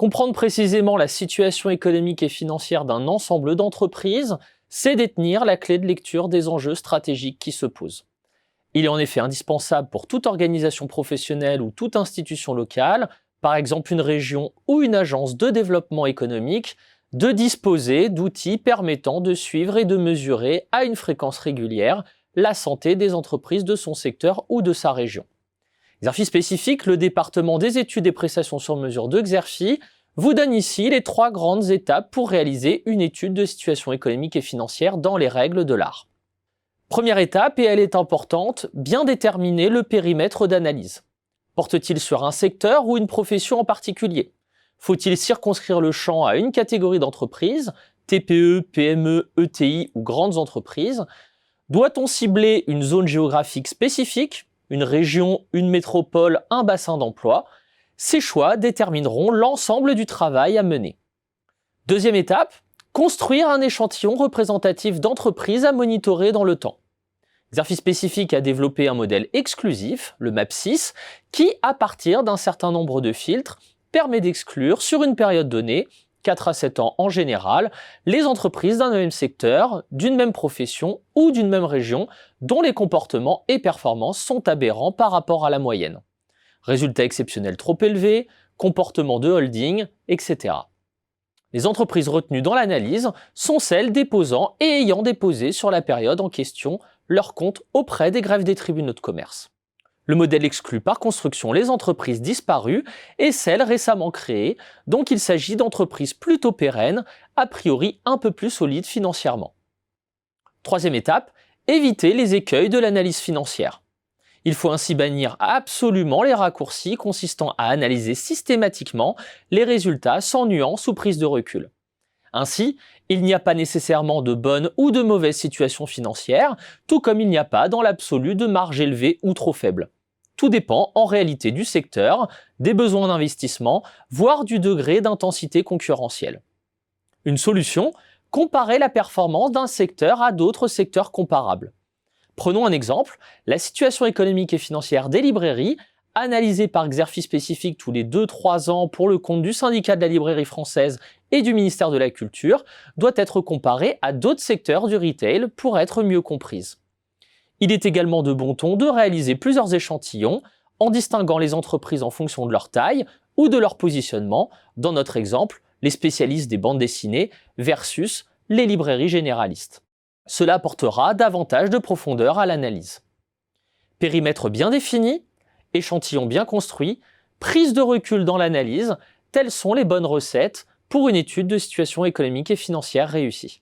Comprendre précisément la situation économique et financière d'un ensemble d'entreprises, c'est détenir la clé de lecture des enjeux stratégiques qui se posent. Il est en effet indispensable pour toute organisation professionnelle ou toute institution locale, par exemple une région ou une agence de développement économique, de disposer d'outils permettant de suivre et de mesurer à une fréquence régulière la santé des entreprises de son secteur ou de sa région. Xerfi spécifique, le département des études et prestations sur mesure de Xerfi vous donne ici les 3 grandes étapes pour réaliser une étude de situation économique et financière dans les règles de l'art. Première étape, et elle est importante, bien déterminer le périmètre d'analyse. Porte-t-il sur un secteur ou une profession en particulier? Faut-il circonscrire le champ à une catégorie d'entreprises, TPE, PME, ETI ou grandes entreprises? Doit-on cibler une zone géographique spécifique, une région, une métropole, un bassin d'emploi? Ces choix détermineront l'ensemble du travail à mener. Deuxième étape, construire un échantillon représentatif d'entreprises à monitorer dans le temps. Xerfi Spécifique a développé un modèle exclusif, le MAP6, qui, à partir d'un certain nombre de filtres, permet d'exclure sur une période donnée, 4 à 7 ans en général, les entreprises d'un même secteur, d'une même profession ou d'une même région dont les comportements et performances sont aberrants par rapport à la moyenne. Résultats exceptionnels trop élevés, comportement de holding, etc. Les entreprises retenues dans l'analyse sont celles déposant et ayant déposé sur la période en question leur compte auprès des greffes des tribunaux de commerce. Le modèle exclut par construction les entreprises disparues et celles récemment créées, donc il s'agit d'entreprises plutôt pérennes, a priori un peu plus solides financièrement. Troisième étape, éviter les écueils de l'analyse financière. Il faut ainsi bannir absolument les raccourcis consistant à analyser systématiquement les résultats sans nuance ou prise de recul. Ainsi, il n'y a pas nécessairement de bonne ou de mauvaise situation financière, tout comme il n'y a pas dans l'absolu de marge élevée ou trop faible. Tout dépend en réalité du secteur, des besoins d'investissement, voire du degré d'intensité concurrentielle. Une solution, comparer la performance d'un secteur à d'autres secteurs comparables. Prenons un exemple, la situation économique et financière des librairies, analysée par Xerfi Spécifique tous les 2-3 ans pour le compte du syndicat de la librairie française et du ministère de la Culture, doit être comparée à d'autres secteurs du retail pour être mieux comprise. Il est également de bon ton de réaliser plusieurs échantillons en distinguant les entreprises en fonction de leur taille ou de leur positionnement, dans notre exemple, les spécialistes des bandes dessinées versus les librairies généralistes. Cela apportera davantage de profondeur à l'analyse. Périmètre bien défini, échantillon bien construit, prise de recul dans l'analyse, telles sont les bonnes recettes pour une étude de situation économique et financière réussie.